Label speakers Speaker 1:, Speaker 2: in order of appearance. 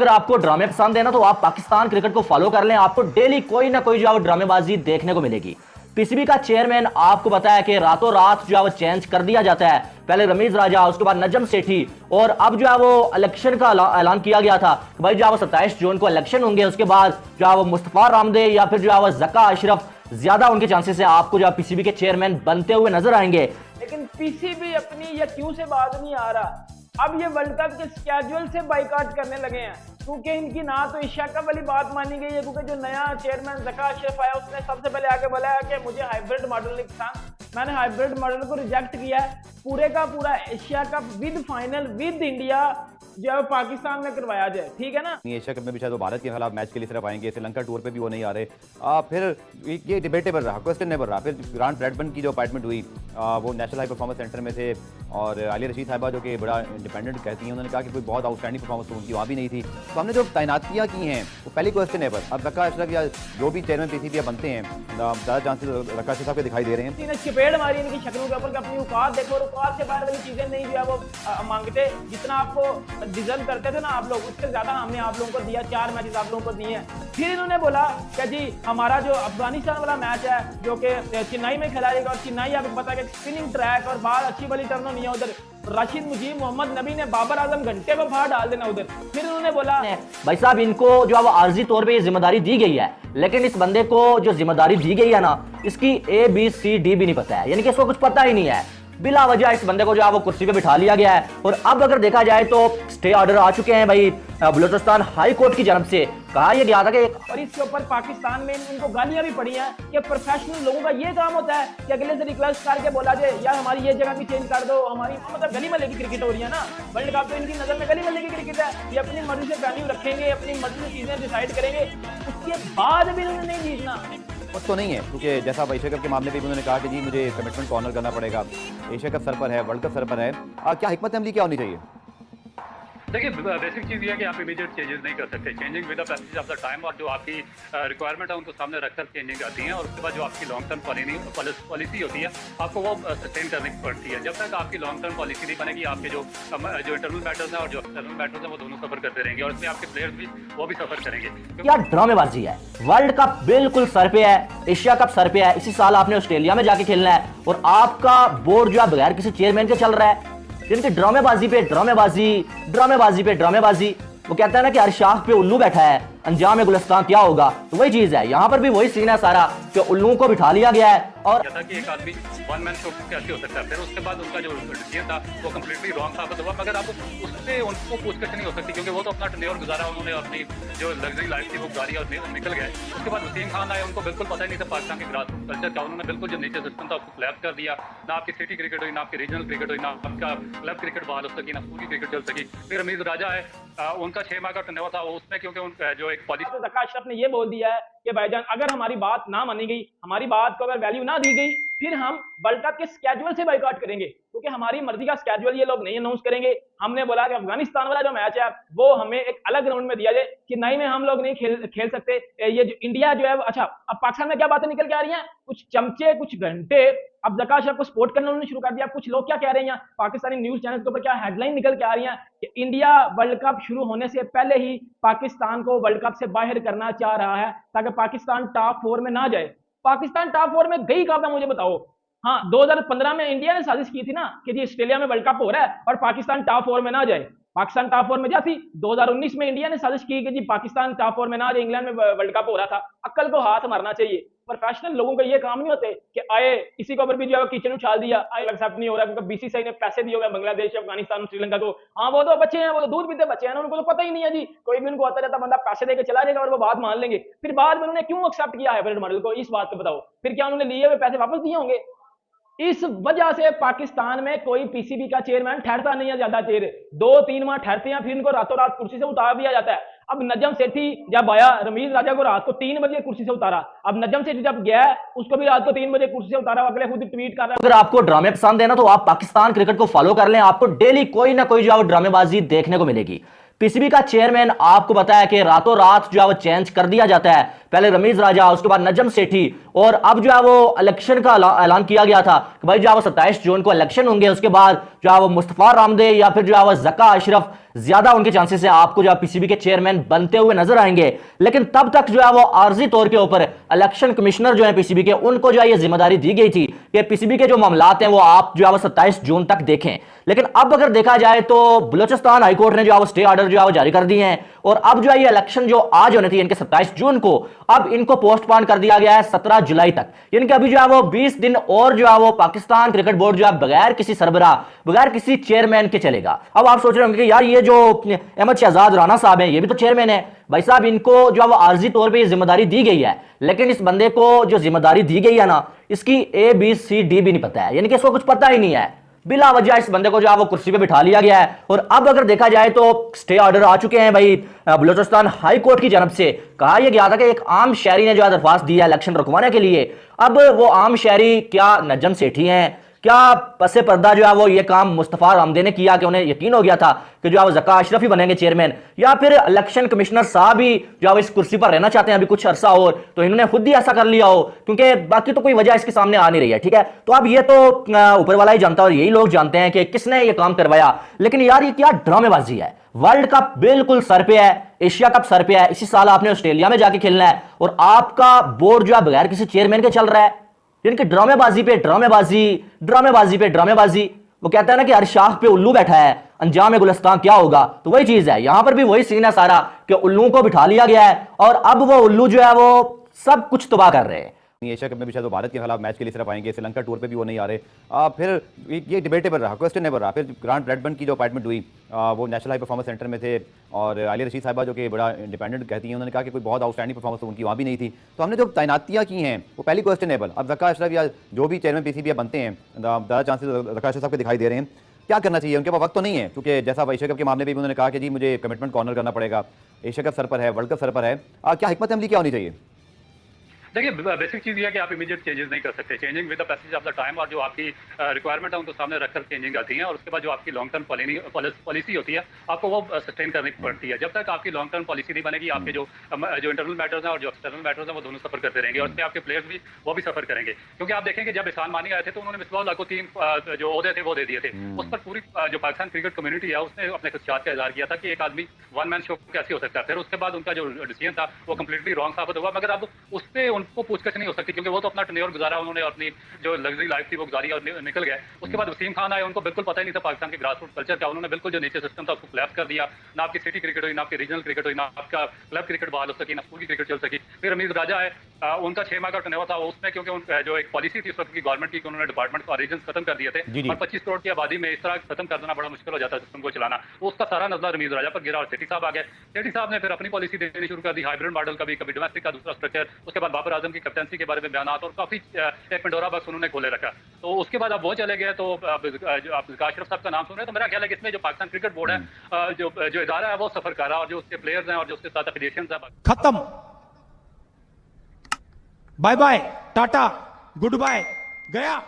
Speaker 1: अगर आपको ड्रामे पसंद है ना तो आप पाकिस्तान क्रिकेट को फॉलो कर लें। आपको डेली कोई ना कोई जो है वो ड्रामेबाजी देखने को मिलेगी। पीसीबी का चेयरमैन आपको बताया कि रातों रात जो है वो चेंज कर दिया जाता है। पहले रमीज राजा, उसके बाद नजम सेठी, और अब जो है वो इलेक्शन का ऐलान किया गया था कि भाई जो है वो 27 जून को इलेक्शन होंगे। उसके बाद जो है वो मुस्तफा रामदे या फिर जो है वो जका अशरफ, ज्यादा उनके चांसेस है आपको जो है पीसीबी के चेयरमैन बनते हुए नजर आएंगे।
Speaker 2: लेकिन पीसीबी अपनी या क्यों से बाज नहीं आ रहा। अब ये वर्ल्ड कप के स्केड्यूल से बाइकाट करने लगे हैं, क्योंकि इनकी ना तो एशिया कप वाली बात मानी गई है, क्योंकि जो नया चेयरमैन जका अशरफ आया उसने सबसे पहले आके बोला है कि मुझे हाइब्रिड मॉडल नहीं पसंद, मैंने हाइब्रिड मॉडल को रिजेक्ट किया है। पूरे का पूरा Asia cup with final with India जो है पाकिस्तान में करवाया जाए, ठीक है ना।
Speaker 3: एशिया कप में भी शायद वो भारत के खिलाफ मैच के लिए सिर्फ आएंगे, श्रीलंका टूर पे भी वो नहीं आ रहे। फिर ये डिबेटेबल रहा, क्वेश्चनेबल रहा। फिर ग्रांट ब्रैडमन की जो अपॉइंटमेंट हुई, वो नेशनल हाई परफॉर्मेंस सेंटर में थे, और आलिया रशीद साहिबा जो कि बड़ा इंडिपेंडेंट कहती हैं, उन्होंने कहा कि कोई बहुत आउटस्टैंडिंग परफॉर्मेंस तो उनकी वहाँ भी नहीं थी। तो हमने जो तैनातियाँ की हैं वो पहली क्वेश्चनेबल। अब रक्का अशरफ या जो भी चेयरमैन पीसीबी बनते हैं, ज़्यादा चांसेस रक्का अशरफ साहब के दिखाई दे रहे हैं।
Speaker 2: इन्हें चपेट मारी इनकी शक्लों के ऊपर कि अपनी औकात देखो, और औकात से बाहर वाली चीजें नहीं जो है वो मांगते। जितना आपको डिजर्व करते थे ना आप लोग, उससे ज्यादा हमने आप लोगों को दिया। 4 मैचेस आप लोगों को दिए हैं। फिर इन्होंने बोला कि जी हमारा जो अफगानिस्तान वाला मैच है जो कि चेन्नई में खेला जाएगा, और चेन्नई आपको पता है कि स्पिनिंग ट्रैक और बाहर अच्छी वाली टर्न नहीं है उधर। राशिद मुजीब, मोहम्मद नबी ने बाबर आजम घंटे को बाहर डाल देना उधर। फिर उन्होंने बोला
Speaker 1: भाई साहब इनको जो है वो आर्जी तौर पे ये जिम्मेदारी दी गई है, लेकिन इस बंदे को जो जिम्मेदारी दी गई है ना, इसकी ABCD भी नहीं पता है, यानी कि इसको कुछ पता ही नहीं है। बिला वजह इस बंदे को जो है वो कुर्सी पे बिठा लिया गया है। और अब अगर देखा जाए तो स्टे ऑर्डर आ चुके हैं भाई बलूचिस्तान हाई कोर्ट की जानब से। कहा यह गया था कि
Speaker 2: और इसके ऊपर पाकिस्तान में उनको गालियां भी पड़ी हैं कि प्रोफेशनल लोगों का ये काम होता है कि अगले से रिक्वेस्ट करके बोला जाए यार हमारी ये जगह भी चेंज कर दो, हमारी मतलब गली महल्ले की क्रिकेट हो रही है ना। वर्ल्ड कप तो इनकी नजर में गली महल्ले की क्रिकेट है। ये अपनी मर्जी से वैल्यू रखेंगे, अपनी मर्जी से चीजें डिसाइड करेंगे, उसके बाद भी उन्होंने नहीं जीतना।
Speaker 3: बस तो नहीं है, क्योंकि जैसा एशिया कप के मामले में भी उन्होंने कहा कि जी मुझे कमिटमेंट को ऑनर करना पड़ेगा। एशिया कप सर पर है, वर्ल्ड कप सर पर है। क्या हिकमत अमली क्या होनी चाहिए?
Speaker 4: देखिए बेसिक चीज़ ये है कि आप इमीडिएट चेंजेस नहीं कर सकते। Changing with the passage of the time, और जो आपकी रिक्वायरमेंट है उनको सामने रखकर चेंजिंग आती हैं। और उसके बाद जो आपकी लॉन्ग टर्म पॉलिसी होती है आपको वो सस्टेन करने की पड़ती है। जब तक आपकी लॉन्ग टर्म पॉलिसी नहीं बनेगी, आपके जो इंटरनल मैटर्स हैं और जो एक्सटर्नल मैटर्स हैं वो दोनों सफर करते रहेंगे, और इसमें आपके प्लेयर्स भी वो भी सफर करेंगे।
Speaker 1: क्या ड्रामेबाजी है। वर्ल्ड कप बिल्कुल सर पे है, एशिया कप सर पे है। इसी साल आपने ऑस्ट्रेलिया में जाके खेलना है, और आपका बोर्ड जो है बगैर किसी चेयरमैन के चल रहा है। जिनकी ड्रामेबाजी पे ड्रामेबाजी, ड्रामेबाजी पे ड्रामेबाजी। वो कहता है ना कि हर शाख पे उल्लू बैठा है, अंजाम गुलिस्तान क्या होगा। तो वही चीज है, यहाँ पर भी वही सीन है सारा कि उल्लू को बिठा लिया गया है। और
Speaker 4: कि एक आदमी वन मैन शो कैसे हो सकता है। फिर उसके बाद उनका जो डिसीजन था वो कम्प्लीटली रॉन्ग साबित हुआ, मगर आप उससे उनको पूछताछ नहीं हो सकती, क्योंकि वो तो अपना टेन्योर गुजारा, उन्होंने अपनी जो लग्जरी लाइफ थी वो गुजारी और निकल गए। उसके बाद वसीम खान आए, उनको बिल्कुल पता ही नहीं था पाकिस्तान के ग्रास कल्चर का। उन्होंने बिल्कुल जो नीचे सिस्टम था उसको क्लैप कर दिया। ना आपकी सिटी क्रिकेट हुई, ना आपकी रीजनल क्रिकेट हुई, ना आपका क्लब क्रिकेट बहाल हो सकी, ना पूरी क्रिकेट चल सकी। फिर रमीज राजा है, उनका 6 माह का टेन्योर था, उसमें क्योंकि उनका जो एक पॉलिसी
Speaker 2: जका अशरफ ने ये बोल दिया है कि भाईजान अगर हमारी बात ना मानी गई, हमारी बात को अगर वैल्यू ना दी गई, फिर हम वर्ल्ड कप के स्केड्यूल से बाइकआउट करेंगे, क्योंकि हमारी मर्जी का स्केड्यूल ये लोग नहीं अनाउंस करेंगे। हमने बोला कि अफगानिस्तान वाला जो मैच है वो हमें एक अलग ग्राउंड में दिया जाए, चेन्नई में हम लोग नहीं खेल सकते। ये जो इंडिया जो है, अच्छा अब पाकिस्तान में क्या बातें निकल के आ रही हैं, कुछ चमचे कुछ घंटे अब जका अशरफ को सपोर्ट करना उन्होंने शुरू कर दिया। कुछ लोग क्या कह रहे हैं, पाकिस्तानी न्यूज चैनल के ऊपर क्या हेडलाइन निकल के आ रही है कि इंडिया वर्ल्ड कप शुरू होने से पहले ही पाकिस्तान को वर्ल्ड कप से बाहर करना चाह रहा है, ताकि पाकिस्तान टॉप 4 में ना जाए। पाकिस्तान टॉप 4 में गई कब, मुझे बताओ। हाँ, 2015 में इंडिया ने साजिश की थी ना कि जी ऑस्ट्रेलिया में वर्ल्ड कप हो रहा है और पाकिस्तान टॉप 4 में ना जाए। पाकिस्तान टॉप 4 में जाती। 2019 में इंडिया ने साजिश की कि जी पाकिस्तान टॉप 4 में ना जाए, इंग्लैंड में वर्ल्ड कप हो रहा था। अक्ल को हाथ मारना चाहिए। प्रोफेशनल लोगों का ये काम नहीं होते कि आए किसी को ऊपर भी जो है किचन उछाल दिया, आए एक्सेप्ट नहीं हो रहा क्योंकि बीसीसीआई ने पैसे दिए हुए बांग्लादेश, अफगानिस्तान, श्रीलंका को। हाँ वो तो बच्चे हैं, वो तो दूध पीते बच्चे हैं ना, उनको तो पता ही नहीं है जी। कोई भी उनको आता जाता बंदा पैसे देके चला जाएगा और वो बात मान लेंगे। फिर बाद में उन्होंने क्यों एक्सेप्ट किया हाइब्रिड मॉडल को, इस बात को बताओ। फिर क्या उन्होंने लिए हुए पैसे वापस दिए होंगे? इस वजह से पाकिस्तान में कोई पीसीबी का चेयरमैन ठहरता नहीं है ज्यादा देर, 2-3 माह ठहरते हैं, फिर इनको रातों रात कुर्सी से उतार दिया जाता है। अब नजम सेठी जब आया, रमीज राजा को रात को 3 बजे कुर्सी से उतारा। अब नजम सेठी जब गया उसको भी रात को 3 बजे कुर्सी से उतारा। अगले खुद ट्वीट कर रहा है।
Speaker 1: अगर आपको ड्रामे पसंद है ना तो आप पाकिस्तान क्रिकेट को फॉलो कर लें। आपको डेली कोई ना कोई जो है ड्रामेबाजी देखने को मिलेगी। पीसीबी का चेयरमैन आपको बताया कि रातों रात जो है वो चेंज कर दिया जाता है। पहले रमीज राजा, उसके बाद नजम सेठी, और अब जो है वो इलेक्शन का ऐलान किया गया था कि भाई जो है वो 27 जून को इलेक्शन होंगे, उसके बाद जो है वो मुस्तफा रामदे या फिर जो है वो ज़का अशरफ ज्यादा उनके चांसेस है आपको जो है पीसीबी के चेयरमैन बनते हुए नजर आएंगे। लेकिन तब तक जो है वो आर्जी तौर के ऊपर इलेक्शन कमिश्नर जो है पीसीबी के, उनको जो है ये जिम्मेदारी दी गई थी कि पीसीबी के जो मामलात हैं वो आप जो है वो 27 जून तक देखें। लेकिन अब अगर देखा जाए तो बलूचिस्तान हाईकोर्ट ने जो है वो स्टे ऑर्डर जो है वो जारी कर दिए हैं और अब जो है ये इलेक्शन जो आज होने थी इनके 27 जून को, अब इनको पोस्टपोन कर दिया गया है 17 जुलाई तक। यानी कि अभी जो है वो 20 दिन और जो है वो पाकिस्तान क्रिकेट बोर्ड जो है बगैर किसी सरबराह, बगैर किसी चेयरमैन के चलेगा। अब आप सोच रहे होंगे कि यार ये जो अहमद शहजाद राना साहब हैं ये भी तो चेयरमैन है। भाई साहब इनको जो है वो आर्जी तौर पे ये जिम्मेदारी दी गई है, लेकिन इस बंदे को जो जिम्मेदारी दी गई है ना, इसकी ABCD भी नहीं पता है, यानी कि इसको कुछ पता ही नहीं है। बिला वजह इस बंदे को जो है वो कुर्सी पे बिठा लिया गया है। और अब अगर देखा जाए तो स्टे ऑर्डर आ चुके हैं भाई बलूचिस्तान हाई कोर्ट की जानब से। कहा यह गया था कि एक आम शहरी ने जो है दरख्वास्त दी है इलेक्शन रुकवाने के लिए। अब वो आम शहरी क्या नजम सेठी हैं, क्या पसे पर्दा जो है वो ये काम मुस्तफा रामदे ने किया कि उन्हें यकीन हो गया था कि जो है वो ज़का अशरफ ही बनेंगे चेयरमैन, या फिर इलेक्शन कमिश्नर साहब ही जो है वो इस कुर्सी पर रहना चाहते हैं अभी कुछ अरसा और, तो इन्होंने खुद ही ऐसा कर लिया हो, क्योंकि बाकी तो कोई वजह इसके सामने आ नहीं रही है। ठीक है, तो अब ये तो ऊपर वाला ही जानता है और यही लोग जानते हैं कि किसने ये काम करवाया। लेकिन यार ये क्या ड्रामेबाजी है। वर्ल्ड कप बिल्कुल सर पे है, एशिया कप सर पे है, इसी साल आपने ऑस्ट्रेलिया में जाके खेलना है और आपका बोर्ड जो है बगैर किसी चेयरमैन के चल रहा है। यानी ड्रामेबाजी पे ड्रामेबाजी, ड्रामेबाजी पे ड्रामेबाजी। वो कहता है ना कि हर शाख पे उल्लू बैठा है, अंजाम गुलिस्तान क्या होगा, तो वही चीज है। यहां पर भी वही सीन है सारा कि उल्लू को बिठा लिया गया है और अब वो उल्लू जो है वो सब कुछ तबाह कर रहे हैं।
Speaker 3: एशिया कप में भी शायद वो भारत के खिलाफ मैच के लिए सिर्फ आएंगे, श्रीलंका टूर पे भी वो नहीं आ रहे। फिर ये डिबेटेबल रहा, क्वेश्चनेबल रहा। फिर ग्रांट ब्रैडबर्न की जो अपॉइंटमेंट हुई वो नेशनल हाई परफॉर्मेंस सेंटर में थे और आलिया रशीद साहिबा जो कि बड़ा इंडिपेंडेंट कहती हैं, उन्होंने कहा कि कोई बहुत आउटस्टैंडिंग परफॉर्मेंस तो उनकी वहाँ भी नहीं थी। तो हमने जो तैनातियाँ की हैं वो पहली क्वेश्चनेबल। अब ज़का अशरफ या जो भी चेयरमैन पीसीबी बनते हैं, ज़्यादा चांसेस ज़का अशरफ साहब के दिखाई दे रहे हैं। क्या करना चाहिए? उनके पास वक्त तो नहीं है, क्योंकि जैसा एशिया कप के मामले में भी उन्होंने कहा कि जी मुझे कमिटमेंट कॉर्नर करना पड़ेगा, एशिया कप सर पर है, वर्ल्ड कप सर पर है। क्या हिकमत अमली क्या होनी चाहिए?
Speaker 4: देखिए बेसिक चीज़ ये है कि आप इमीडिएट चेंजेस नहीं कर सकते। Changing with the passage of the time, और जो आपकी रिक्वायरमेंट है उनको सामने रखकर चेंजिंग आती है और उसके बाद जो आपकी लॉन्ग टर्म पॉलिसी होती है आपको वो सस्टेन करनी पड़ती है। जब तक आपकी लॉन्ग टर्म पॉलिसी नहीं बनेगी, आपके जो इंटरनल मैटर्स हैं और जो एक्सटर्नल मैटर्स हैं वो दोनों सफर करते रहेंगे और उसमें आपके प्लेयर्स भी वो भी सफर करेंगे। क्योंकि आप देखेंगे जब इहसान मानी आए थे तो उन्होंने मिसबाह को 3 जो ओहदे थे वो दे दिए थे। उस पर पूरी जो पाकिस्तान क्रिकेट कम्युनिटी है उसने अपने खदशात का इजहार किया था कि एक आदमी वन मैन शो कैसे हो सकता है। फिर उसके बाद उनका जो डिसीजन था वो कम्प्लीटली रॉन्ग साबित हुआ, मगर अब उस पर उनको पूछताछ नहीं हो सकती क्योंकि वो तो अपना टेन्योर गुजारा, उन्होंने अपनी जो लग्जरी लाइफ थी वो गुजारी और निकल गए। उसके बाद वसीम खान आए, उनको बिल्कुल पता ही नहीं था पाकिस्तान के ग्रास रूट कल्चर का। उन्होंने बिल्कुल जो नीचे सिस्टम था उसको कोलैप्स कर दिया। ना आपकी सिटी क्रिकेट हुई, ना आपकी रीजनल क्रिकेट हुई, ना आपका क्लब क्रिकेट बहाल हो सकी, ना स्कूल की क्रिकेट चल सकी। फिर रमीज राजा है, उनका 6 माह का टेन्योर था उसमें, क्योंकि जो एक पॉलिसी थी उस वक्त की गवर्नमेंट की कि उन्होंने डिपार्टमेंट और रीजन खत्म कर दिए थे और 25 करोड़ की आबादी में इस तरह खत्म कर देना बड़ा मुश्किल हो जाता है सिस्टम को चलाना। तो उसका सारा नजला रमीज राजा पर गिरा और सेठी साहब आ गए। सेठी साहब ने फिर अपनी पॉलिसी देनी शुरू कर दी, हाइब्रिड मॉडल का भी, कभी डोमेस्टिक का दूसरा स्ट्रक्चर। उसके बाद बाबर आजम की कैप्टनसी के बारे में बयान और काफी एक पंडोरा बॉक्स उन्होंने खोले रखा। तो उसके बाद अब वो चले गए। तो आप ज़का अशरफ साहब का नाम सुन रहे हैं तो मेरा ख्याल है कि इसमें जो पाकिस्तान क्रिकेट बोर्ड है, जो इदारा है वो सफर कर रहा है और जो उसके प्लेयर्स हैं और जो उसके साथ एफिलिएशंस हैं।
Speaker 5: खत्म, bye bye, tata, good bye, गया।